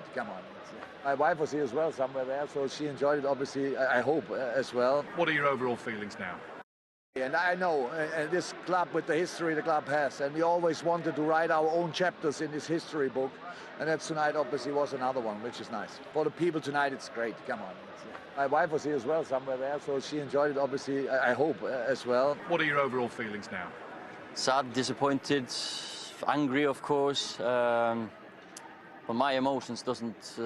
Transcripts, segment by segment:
great. Come on. My wife was here as well, somewhere there, so she enjoyed it, obviously, I hope, as well. What are your overall feelings now? And I know this club, with the history the club has, and we always wanted to write our own chapters in this history book, and that tonight obviously was another one, which is nice. For the people tonight, it's great. Come on. My wife was here as well, somewhere there, so she enjoyed it, obviously, I hope, as well. What are your overall feelings now? Sad, disappointed, angry, of course. But my emotions doesn't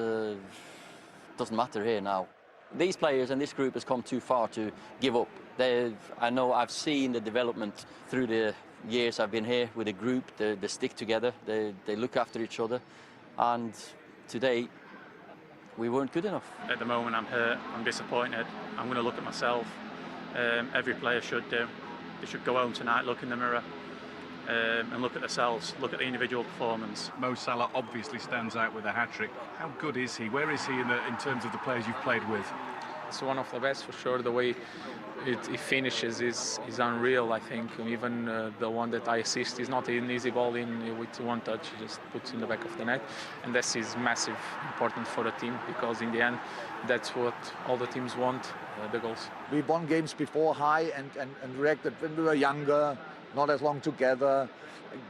matter here now. These players and this group has come too far to give up. I know I've seen the development through the years I've been here with the group. They stick together, they look after each other, and today we weren't good enough. At the moment I'm hurt, I'm disappointed. I'm going to look at myself. Every player should do. They should go home tonight, look in the mirror, and look at themselves, look at the individual performance. Mo Salah obviously stands out with a hat-trick. How good is he? Where is he in terms of the players you've played with? It's one of the best for sure. The way it finishes is unreal, I think. Even the one that I assist is not an easy ball in with one touch. He just puts in the back of the net. And this is massive, important for the team, because in the end, that's what all the teams want, the goals. We won games before high and reacted when we were younger, not as long together,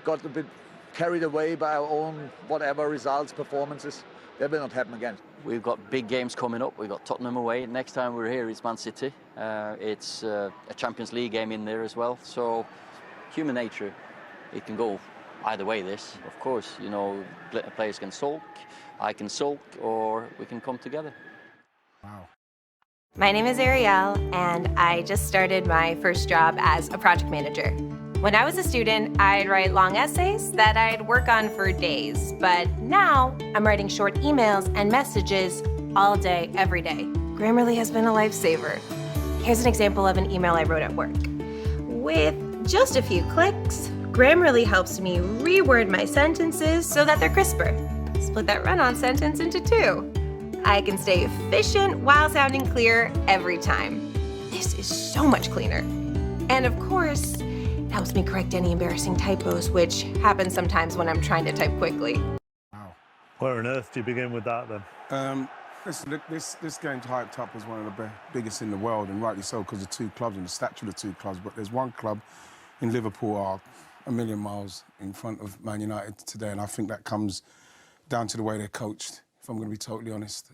got a bit carried away by our own whatever results, performances. That will not happen again. We've got big games coming up. We've got Tottenham away. Next time we're here, it's Man City. It's a Champions League game in there as well. So human nature, it can go either way, this. Of course, you know, players can sulk, I can sulk, or we can come together. Wow. My name is Ariel, and I just started my first job as a project manager. When I was a student, I'd write long essays that I'd work on for days, but now I'm writing short emails and messages all day, every day. Grammarly has been a lifesaver. Here's an example of an email I wrote at work. With just a few clicks, Grammarly helps me reword my sentences so that they're crisper. Split that run-on sentence into two. I can stay efficient while sounding clear every time. This is so much cleaner. And of course, it helps me correct any embarrassing typos, which happen sometimes when I'm trying to type quickly. Wow. Where on earth do you begin with that then? Listen, this game's hyped up as one of the biggest in the world, and rightly so, because of two clubs and the stature of the two clubs. But there's one club in Liverpool are a million miles in front of Man United today, and I think that comes down to the way they're coached, if I'm going to be totally honest.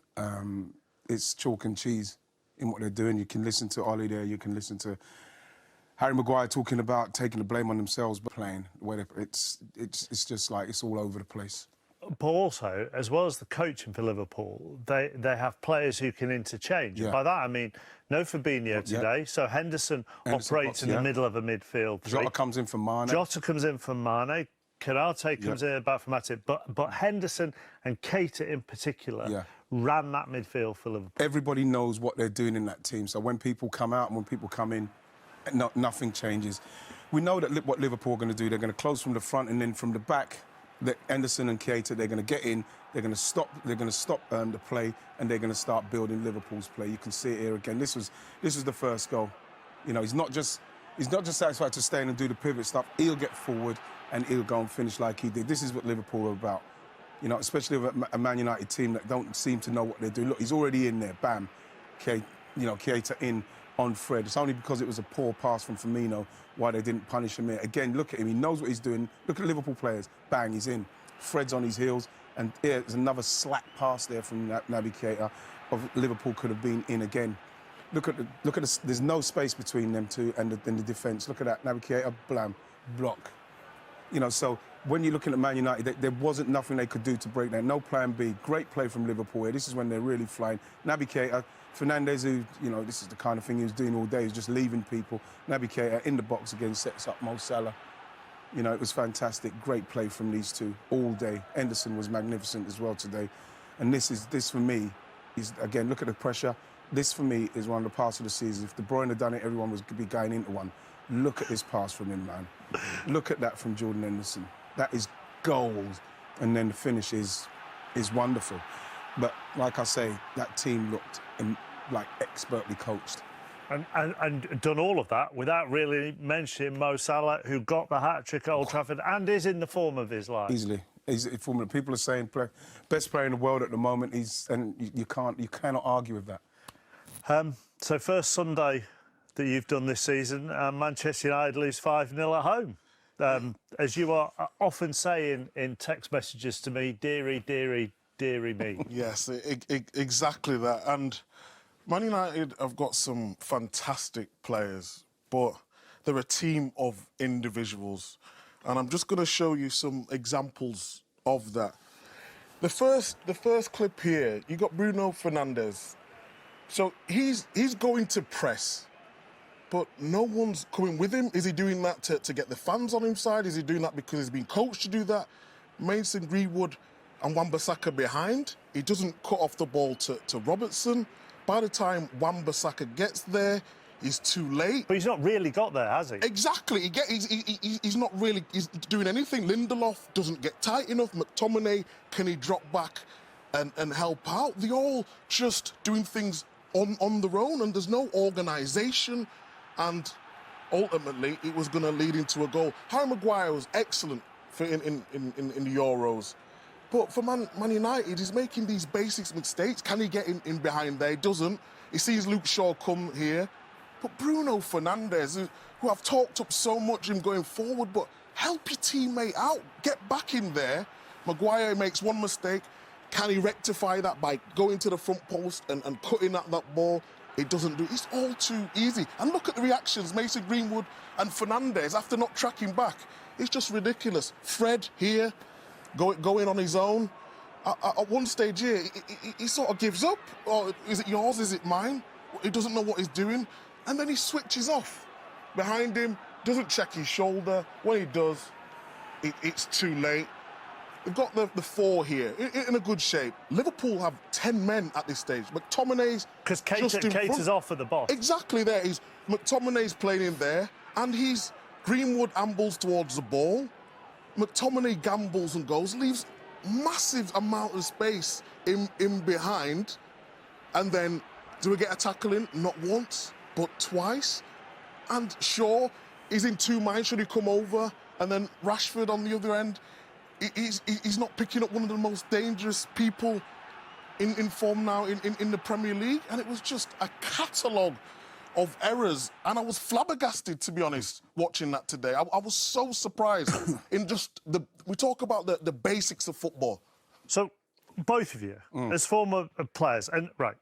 It's chalk and cheese in what they're doing. You can listen to Ollie there, you can listen to Harry Maguire talking about taking the blame on themselves, but playing the way it's just like it's all over the place. But also, as well as the coaching for Liverpool, they have players who can interchange. Yeah. By that, I mean, no Fabinho today, yeah. So Henderson operates in the middle of a midfield. Jota comes in for Mane. Jota comes in for Mane. Karate comes in back from Matip. But Henderson and Keita in particular ran that midfield for Liverpool. Everybody knows what they're doing in that team. So when people come out and when people come in, nothing changes. We know that what Liverpool are going to do, they're going to close from the front and then from the back. Henderson and Keita, they're going to get in, they're going to stop the play, and they're going to start building Liverpool's play. You can see it here again. This was the first goal. You know, he's not just satisfied to stay in and do the pivot stuff. He'll get forward and he'll go and finish like he did. This is what Liverpool are about. You know, especially with a Man United team that don't seem to know what they're doing. Look, he's already in there. Bam. Keita in on Fred. It's only because it was a poor pass from Firmino why they didn't punish him here. Again, look at him. He knows what he's doing. Look at Liverpool players. Bang, he's in. Fred's on his heels. And here's another slack pass there from Naby Keita. Liverpool could have been in again. Look at there's no space between them two and the defence. Look at that. Naby Keita, blam, block. You know, so when you're looking at Man United, there wasn't nothing they could do to break that. No plan B. Great play from Liverpool here. This is when they're really flying. Naby Keita, Fernandes, who, you know, this is the kind of thing he was doing all day. He was just leaving people. Naby Keita in the box again, sets up Mo Salah. You know, it was fantastic. Great play from these two all day. Henderson was magnificent as well today. And this for me is, again, look at the pressure. This for me is one of the parts of the season. If De Bruyne had done it, everyone would be going into one. Look at this pass from him, man. Look at that from Jordan Henderson. That is gold. And then the finish is wonderful. But like I say, that team looked like expertly coached. And done all of that without really mentioning Mo Salah, who got the hat-trick at Old Trafford and is in the form of his life. Easily. People are saying best player in the world at the moment. You cannot argue with that. So first Sunday that you've done this season, Manchester United lose 5-0 at home. As you are often saying in text messages to me, dearie, dearie, dearie me. Yes, exactly that. And Man United have got some fantastic players, but they're a team of individuals. And I'm just going to show you some examples of that. The first clip here, you got Bruno Fernandes. So he's going to press, but no one's coming with him. Is he doing that to get the fans on his side? Is he doing that because he's been coached to do that? Mason Greenwood and Wan-Bissaka behind. He doesn't cut off the ball to Robertson. By the time Wan-Bissaka gets there, he's too late. But he's not really got there, has he? Exactly. He's not really doing anything. Lindelof doesn't get tight enough. McTominay, can he drop back and help out? They're all just doing things on their own, and there's no organisation. And ultimately, it was going to lead into a goal. Harry Maguire was excellent in the Euros. But for Man United, he's making these basic mistakes. Can he get in behind there? He doesn't. He sees Luke Shaw come here. But Bruno Fernandes, who I've talked up so much him going forward, but help your teammate out. Get back in there. Maguire makes one mistake. Can he rectify that by going to the front post and cutting at that ball? It doesn't do. It's all too easy. And look at the reactions, Mason Greenwood and Fernandes, after not tracking back. It's just ridiculous. Fred here, going on his own. At one stage here, he sort of gives up. Or is it yours? Is it mine? He doesn't know what he's doing. And then he switches off. Behind him, doesn't check his shoulder. When he does, it's too late. We've got the four here in a good shape. Liverpool have 10 men at this stage. McTominay's because Keita's off at the boss. Exactly there. McTominay's playing in there, and Greenwood ambles towards the ball. McTominay gambles and goes, leaves massive amount of space in behind, and then do we get a tackle in? Not once, but twice. And Shaw is in two minds. Should he come over? And then Rashford on the other end. He's not picking up one of the most dangerous people in form now in the Premier League. And it was just a catalogue of errors. And I was flabbergasted, to be honest, watching that today. I was so surprised in just we talk about the basics of football. So, both of you, as former players, and right,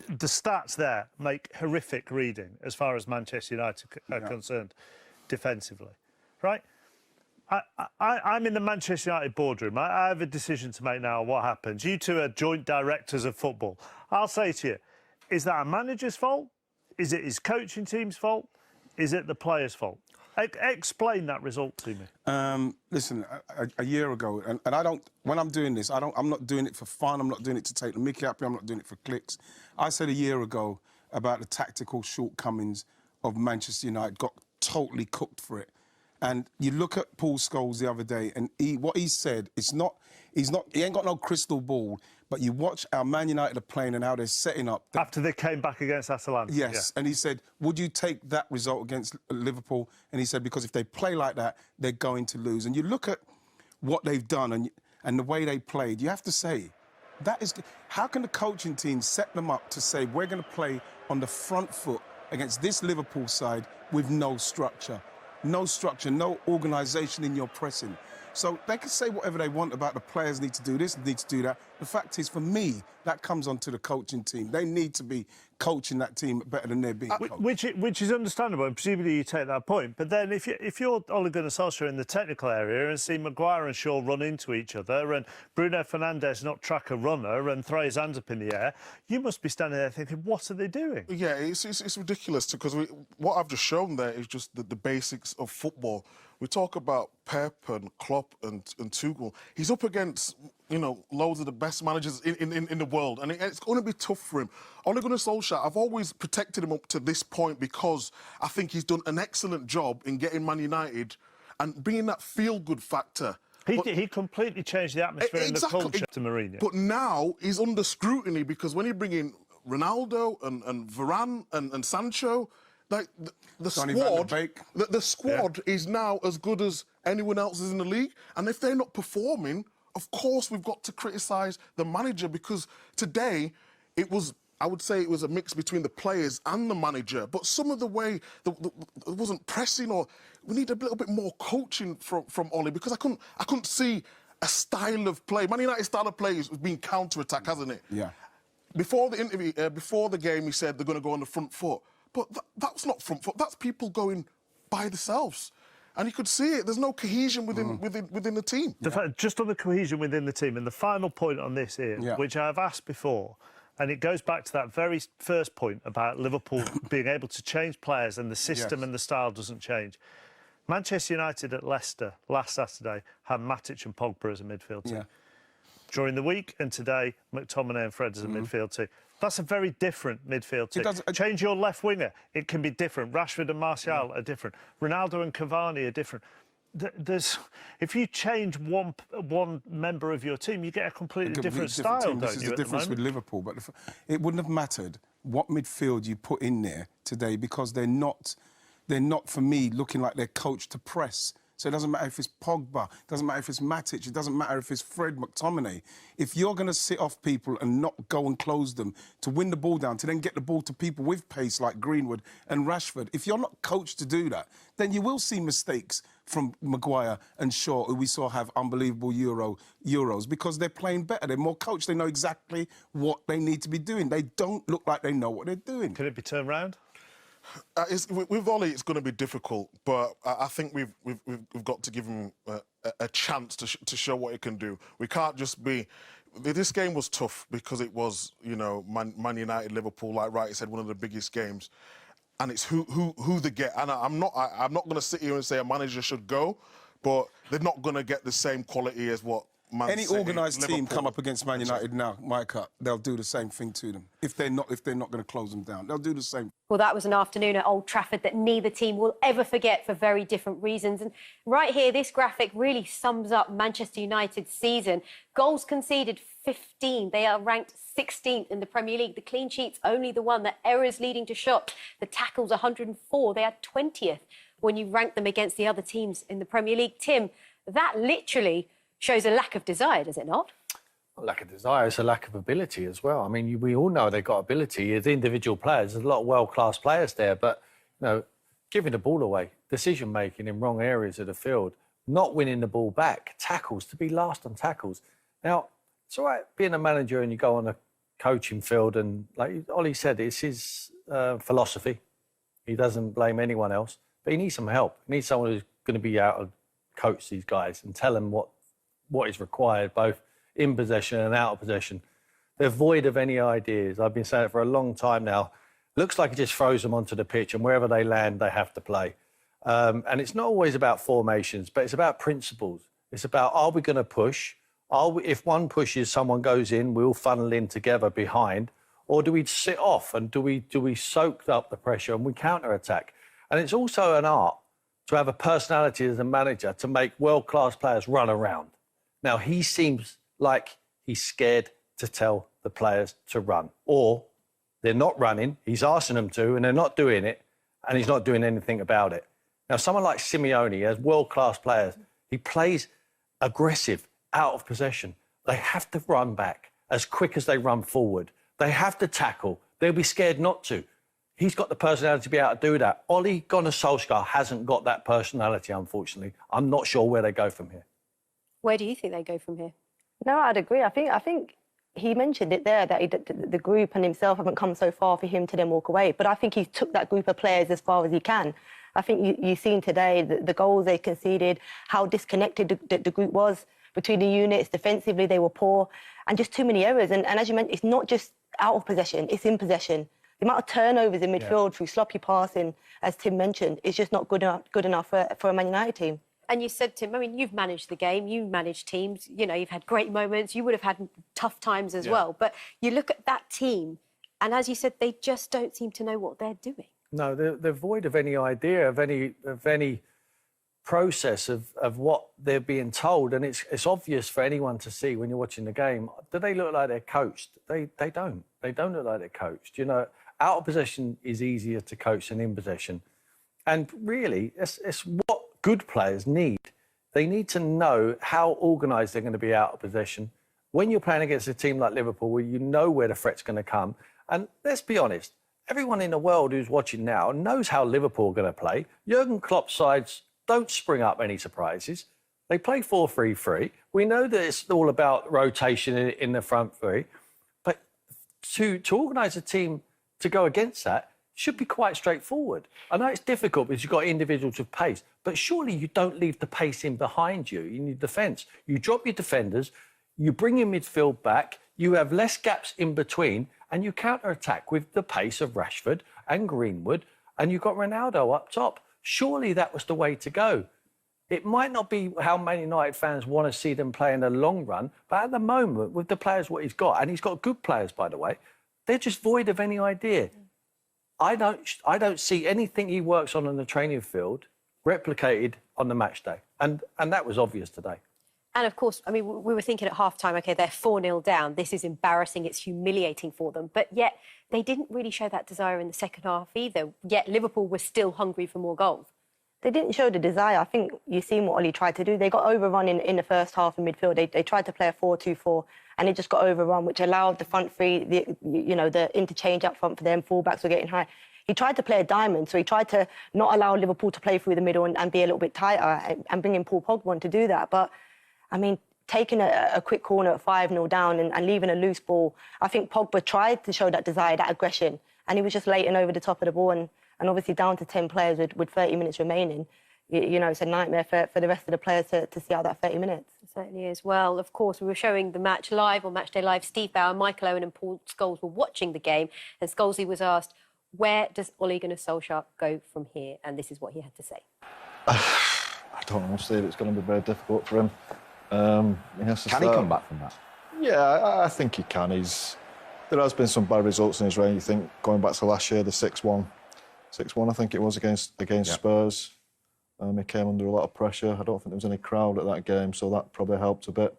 the stats there make horrific reading as far as Manchester United are concerned defensively, right? I'm in the Manchester United boardroom. I have a decision to make now on what happens. You two are joint directors of football. I'll say to you, is that a manager's fault? Is it his coaching team's fault? Is it the players' fault? Explain that result to me. Listen, a year ago, and I don't. When I'm doing this, I'm not doing it for fun. I'm not doing it to take the mickey out of me. I'm not doing it for clicks. I said a year ago about the tactical shortcomings of Manchester United. Got totally cooked for it. And you look at Paul Scholes the other day, and what he said, he ain't got no crystal ball, but you watch how Man United are playing and how they're setting up. After they came back against Atalanta. Yes, and he said, would you take that result against Liverpool? And he said, because if they play like that, they're going to lose. And you look at what they've done and the way they played, you have to say, how can the coaching team set them up to say, we're going to play on the front foot against this Liverpool side with no structure? No structure, no organisation in your pressing. So they can say whatever they want about the players need to do this, need to do that. The fact is, for me, that comes onto the coaching team. They need to be coaching that team better than they're being coached. Which is understandable, and presumably you take that point. But then if you're Ole Gunnar Solskjaer in the technical area and see Maguire and Shaw run into each other and Bruno Fernandes not track a runner and throw his hands up in the air, you must be standing there thinking, what are they doing? Yeah, it's ridiculous because what I've just shown there is just the basics of football. We talk about Pep and Klopp and Tuchel. He's up against, loads of the best managers in the world, and it's going to be tough for him. Ole Gunnar Solskjaer, I've always protected him up to this point because I think he's done an excellent job in getting Man United and bringing that feel-good factor. He completely changed the atmosphere and the culture to Mourinho. But now he's under scrutiny because when you bring in Ronaldo and Varane and Sancho, like the squad is now as good as anyone else is in the league. And if they're not performing, of course we've got to criticise the manager, because today it was, I would say it was a mix between the players and the manager, but some of the way it wasn't pressing, or we need a little bit more coaching from Ollie, because I couldn't see a style of play. Man United style of play has been counter-attack, hasn't it? Yeah. Before the interview, before the game, he said they're going to go on the front foot, but that's not front foot. That's people going by themselves. And you could see it. There's no cohesion within the team. Just on the cohesion within the team, and the final point on this here, which I've asked before, and it goes back to that very first point about Liverpool being able to change players and the system and the style doesn't change. Manchester United at Leicester last Saturday had Matic and Pogba as a midfield team. During the week and today, McTominay and Fred as a midfield team. That's a very different midfield team. Change your left winger, it can be different. Rashford and Martial are different. Ronaldo and Cavani are different. If you change one member of your team, you get a completely different style, don't you? This is the difference with Liverpool, but it wouldn't have mattered what midfield you put in there today, because they're not, for me, looking like they're coached to press. So it doesn't matter if it's Pogba, it doesn't matter if it's Matic, it doesn't matter if it's Fred, McTominay. If you're going to sit off people and not go and close them, to win the ball down, to then get the ball to people with pace like Greenwood and Rashford, if you're not coached to do that, then you will see mistakes from Maguire and Shaw, who we saw have unbelievable Euros, because they're playing better, they're more coached, they know exactly what they need to be doing. They don't look like they know what they're doing. Can it be turned round? With Ollie, it's going to be difficult, but I think we've got to give him a chance to show what he can do. We can't just be. This game was tough because it was, you know, Man United, Liverpool, like Wright said, one of the biggest games, and it's who they get. And I'm not going to sit here and say a manager should go, but they're not going to get the same quality as what. Any organised team come up against Man United now, Micah, they'll do the same thing to them. If they're not going to close them down, they'll do the same. Well, that was an afternoon at Old Trafford that neither team will ever forget for very different reasons. And right here, this graphic really sums up Manchester United's season. Goals conceded, 15. They are ranked 16th in the Premier League. The clean sheets, only the one. The errors leading to shots. The tackles, 104. They are 20th when you rank them against the other teams in the Premier League. Tim, that literally shows a lack of desire, does it not? A lack of desire, it's a lack of ability as well. I mean, we all know they've got ability as individual players. There's a lot of world-class players there, but, you know, giving the ball away, decision-making in wrong areas of the field, not winning the ball back, tackles, to be last on tackles. Now, it's all right being a manager and you go on a coaching field and, like Ollie said, it's his philosophy. He doesn't blame anyone else, but he needs some help. He needs someone who's going to be out and coach these guys and tell them what is required, both in possession and out of possession. They're void of any ideas. I've been saying it for a long time now. Looks like it just throws them onto the pitch, and wherever they land, they have to play. And it's not always about formations, but it's about principles. It's about, are we going to push? If one pushes, someone goes in, we'll funnel in together behind, or do we sit off and do we soak up the pressure and we counter-attack? And it's also an art to have a personality as a manager to make world-class players run around. Now, he seems like he's scared to tell the players to run. Or they're not running, he's asking them to, and they're not doing it, and he's not doing anything about it. Now, someone like Simeone has world-class players. He plays aggressive, out of possession. They have to run back as quick as they run forward. They have to tackle. They'll be scared not to. He's got the personality to be able to do that. Ole Gunnar Solskjaer hasn't got that personality, unfortunately. I'm not sure where they go from here. Where do you think they go from here? No, I'd agree. I think he mentioned it there, that the group and himself haven't come so far for him to then walk away. But I think he took that group of players as far as he can. I think you've seen today the goals they conceded, how disconnected the group was between the units. Defensively, they were poor, and just too many errors. And as you mentioned, it's not just out of possession, it's in possession. The amount of turnovers in midfield through sloppy passing, as Tim mentioned, is just not good enough for a Man United team. And you said, Tim, I mean, you've managed the game, you manage teams, you know, you've had great moments, you would have had tough times as well. But you look at that team, and as you said, they just don't seem to know what they're doing. No, they're void of any idea, of any process of what they're being told. And it's obvious for anyone to see when you're watching the game. Do they look like they're coached? They don't. They don't look like they're coached. You know, out of possession is easier to coach than in possession. And really, it's what good players need They need to know how organised they're going to be out of possession. When you're playing against a team like Liverpool, where you know where the threat's going to come, and let's be honest, everyone in the world who's watching now knows how Liverpool are going to play. Jurgen Klopp's sides don't spring up any surprises. They play 4-3-3. We know that it's all about rotation in the front three. But to organise a team to go against that should be quite straightforward. I know it's difficult because you've got individuals with pace, but surely you don't leave the pace in behind you in your defence. You drop your defenders, you bring your midfield back, you have less gaps in between, and you counter-attack with the pace of Rashford and Greenwood, and you've got Ronaldo up top. Surely that was the way to go. It might not be how Man United fans want to see them play in the long run, but at the moment, with the players what he's got, and he's got good players, by the way, they're just void of any idea. I don't see anything he works on the training field replicated on the match day. And that was obvious today. And of course, I mean, we were thinking at half-time, OK, they're 4-0 down. This is embarrassing. It's humiliating for them. But yet they didn't really show that desire in the second half either. Yet Liverpool was still hungry for more goals. They didn't show the desire. I think you've seen what Ollie tried to do. They got overrun in the first half in midfield. They tried to play a 4-2-4 and they just got overrun, which allowed the front three, the interchange up front for them. Fullbacks were getting high. He tried to play a diamond, so he tried to not allow Liverpool to play through the middle and be a little bit tighter and bring in Paul Pogba on to do that. But, I mean, taking a quick corner at 5-0 down and leaving a loose ball, I think Pogba tried to show that desire, that aggression, and he was just lating over the top of the ball and obviously down to 10 players with 30 minutes remaining. It's a nightmare for the rest of the players to see out that 30 minutes. It certainly is. Well, of course, we were showing the match live on Matchday Live. Steve Bower, Michael Owen and Paul Scholes were watching the game, and Scholesy was asked, where does Ole Gunnar Solskjaer go from here? And this is what he had to say. I don't know, Steve. It's going to be very difficult for him. Can he come back from that? Yeah, I think he can. There has been some bad results in his reign. You think, going back to last year, the 6-1, I think it was against Spurs. He came under a lot of pressure. I don't think there was any crowd at that game, so that probably helped a bit.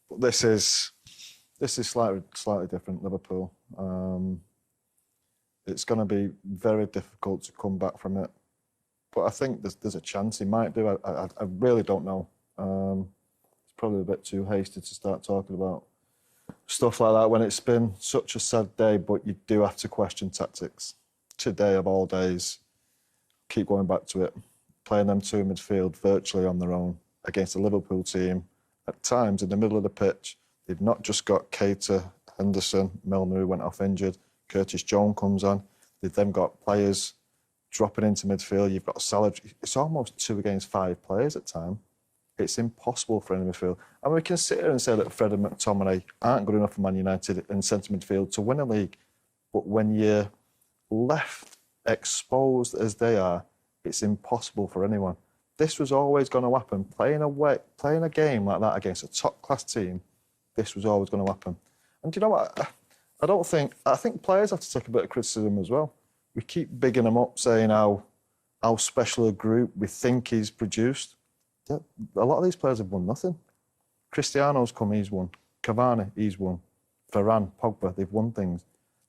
But this is slightly different, Liverpool. It's going to be very difficult to come back from it. But I think there's a chance he might do. I really don't know. It's probably a bit too hasty to start talking about stuff like that when it's been such a sad day, but you do have to question tactics. Today, of all days, keep going back to it. Playing them two in midfield virtually on their own against a Liverpool team, at times in the middle of the pitch, they've not just got Keita, Henderson, Milner, who went off injured, Curtis Jones comes on. They've then got players dropping into midfield. You've got Salah. It's almost 2 against 5 players at time. It's impossible for any midfield. And we can sit here and say that Fred and McTominay aren't good enough for Man United in centre midfield to win a league. But when you're left exposed as they are, it's impossible for anyone. This was always going to happen. Playing a game like that against a top-class team, this was always going to happen. And do you know what? I think players have to take a bit of criticism as well. We keep bigging them up, saying how special a group we think he's produced. A lot of these players have won nothing. Cristiano's come, he's won. Cavani, he's won. Varane, Pogba, they've won things.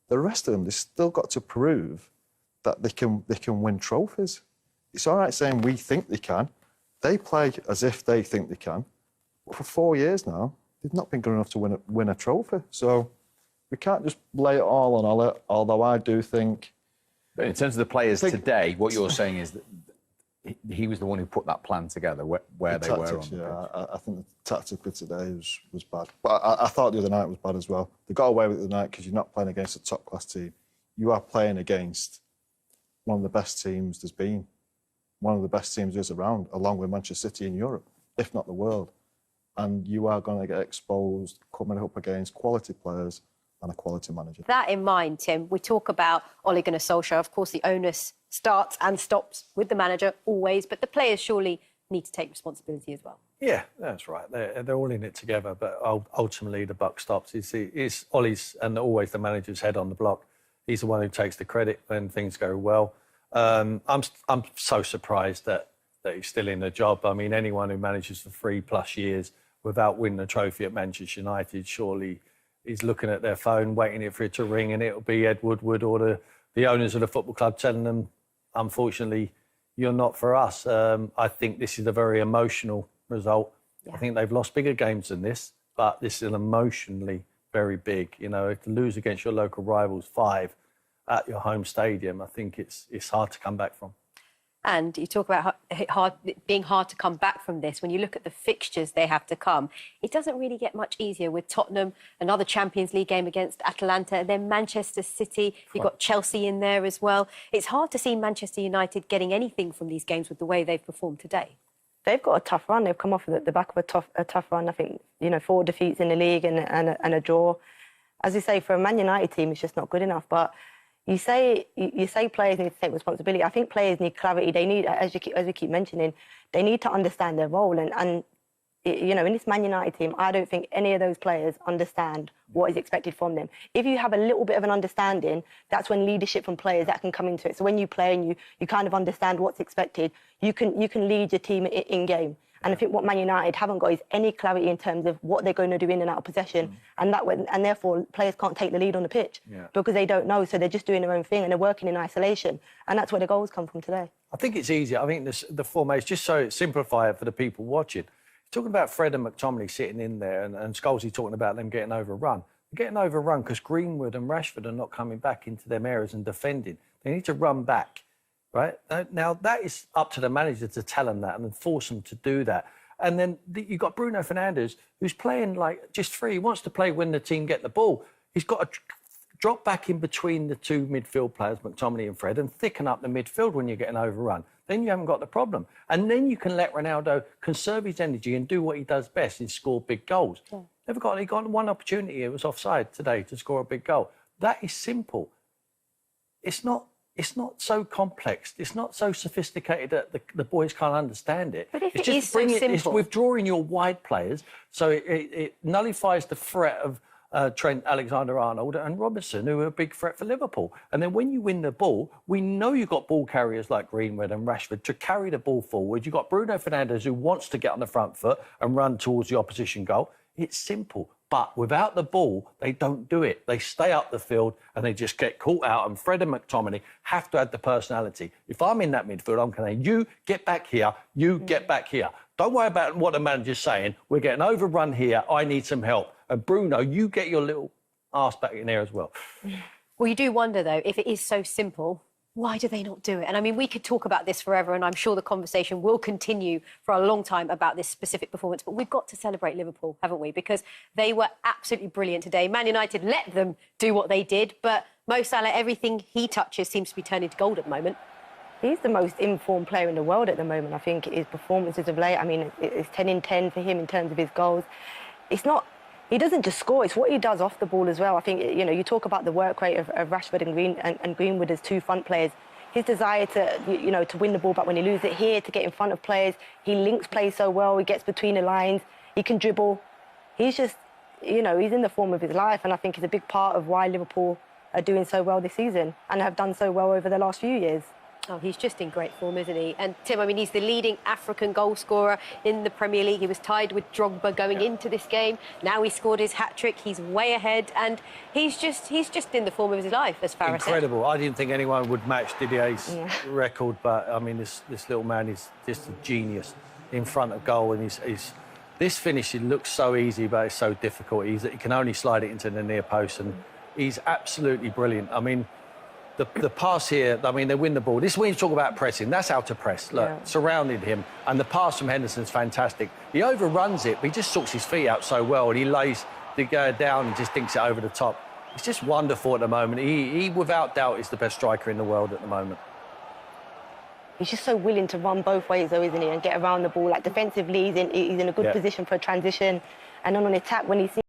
The rest of them, they've still got to prove that they can win trophies. It's all right saying we think they can. They play as if they think they can. But for 4 years now, they've not been good enough to win a trophy. So we can't just lay it all on Ole, although I do think... But in terms of the players today, what you're saying is that he was the one who put that plan together where they were on the pitch. I think the tactically today was bad. But I thought the other night was bad as well. They got away with it the night because you're not playing against a top-class team. You are playing against one of the best teams there's been. One of the best teams there's around, along with Manchester City in Europe, if not the world. And you are going to get exposed coming up against quality players and a quality manager. That in mind, Tim, we talk about Ole Gunnar Solskjaer. Of course, the onus starts and stops with the manager always, but the players surely need to take responsibility as well. Yeah, that's right. They're all in it together, but ultimately the buck stops. It's Ollie's and always the manager's head on the block. He's the one who takes the credit when things go well. I'm so surprised that he's still in the job. I mean, anyone who manages for 3+ years without winning a trophy at Manchester United surely is looking at their phone, waiting for it to ring, and it'll be Ed Woodward or the owners of the football club telling them, unfortunately, you're not for us. I think this is a very emotional result. I think they've lost bigger games than this, but this is emotionally very big. You know, to lose against your local rivals 5 at your home stadium, I think it's hard to come back from. And you talk about being hard to come back from this. When you look at the fixtures they have to come, it doesn't really get much easier with Tottenham, another Champions League game against Atalanta, and then Manchester City. You've got Chelsea in there as well. It's hard to see Manchester United getting anything from these games with the way they've performed today. They've got a tough run. They've come off the back of a tough run. I think, 4 defeats in the league and a draw. As you say, for a Man United team, it's just not good enough. But you say players need to take responsibility. I think players need clarity. They need, as you keep mentioning, they need to understand their role. And in this Man United team, I don't think any of those players understand what is expected from them. If you have a little bit of an understanding, that's when leadership from players that can come into it. So when you play and you kind of understand what's expected, you can lead your team in game. And I think what Man United haven't got is any clarity in terms of what they're going to do in and out of possession. And therefore, players can't take the lead on the pitch because they don't know. So they're just doing their own thing and they're working in isolation. And that's where the goals come from today. I think it's easier. I think the formation, just so it simplify it for the people watching. Talking about Fred and McTominay sitting in there and Scholesy talking about them getting overrun. They're getting overrun because Greenwood and Rashford are not coming back into them areas and defending. They need to run back. Right? Now, that is up to the manager to tell them that and force them to do that. And then you've got Bruno Fernandes, who's playing like just free. He wants to play when the team get the ball. He's got to drop back in between the 2 midfield players, McTominay and Fred, and thicken up the midfield when you're getting overrun. Then you haven't got the problem. And then you can let Ronaldo conserve his energy and do what he does best, is score big goals. Yeah. He got one opportunity. It was offside today to score a big goal. That is simple. It's not so complex. It's not so sophisticated that the boys can't understand it. But if it's just so simple, it's withdrawing your wide players, so it nullifies the threat of Trent Alexander-Arnold and Robertson, who are a big threat for Liverpool. And then when you win the ball, we know you've got ball carriers like Greenwood and Rashford to carry the ball forward. You've got Bruno Fernandes, who wants to get on the front foot and run towards the opposition goal. It's simple. But without the ball, they don't do it. They stay up the field and they just get caught out. And Fred and McTominay have to have the personality. If I'm in that midfield, I'm saying, you get back here, you get back here. Don't worry about what the manager's saying. We're getting overrun here. I need some help. And Bruno, you get your little arse back in there as well. Well, you do wonder, though, if it is so simple, why do they not do it? And I mean, we could talk about this forever, and I'm sure the conversation will continue for a long time about this specific performance. But we've got to celebrate Liverpool, haven't we? Because they were absolutely brilliant today. Man United let them do what they did, but Mo Salah, everything he touches seems to be turning to gold at the moment. He's the most informed player in the world at the moment. I think his performances of late, I mean, it's 10 in 10 for him in terms of his goals. It's not... He doesn't just score, it's what he does off the ball as well. I think, you talk about the work rate of Rashford and Greenwood as 2 front players. His desire to, to win the ball back when he loses it here, to get in front of players. He links play so well, he gets between the lines, he can dribble. He's just, he's in the form of his life, and I think he's a big part of why Liverpool are doing so well this season and have done so well over the last few years. Oh, he's just in great form, isn't he? And Tim, I mean, he's the leading African goal scorer in the Premier League. He was tied with Drogba going into this game. Now he scored his hat-trick. He's way ahead, and he's just in the form of his life, as Farah said. Incredible. I didn't think anyone would match Didier's record, but I mean, this little man is just a genius in front of goal, and this finishing looks so easy, but it's so difficult. He can only slide it into the near post, and he's absolutely brilliant. I mean, the pass here, I mean, they win the ball. This is when you talk about pressing. That's how to press. Look, surrounded him. And the pass from Henderson's fantastic. He overruns it, but he just sorts his feet out so well. And he lays the guy down and just dinks it over the top. It's just wonderful at the moment. He without doubt, is the best striker in the world at the moment. He's just so willing to run both ways, though, isn't he? And get around the ball. Like, defensively, he's in a good position for a transition. And on an attack, when he sees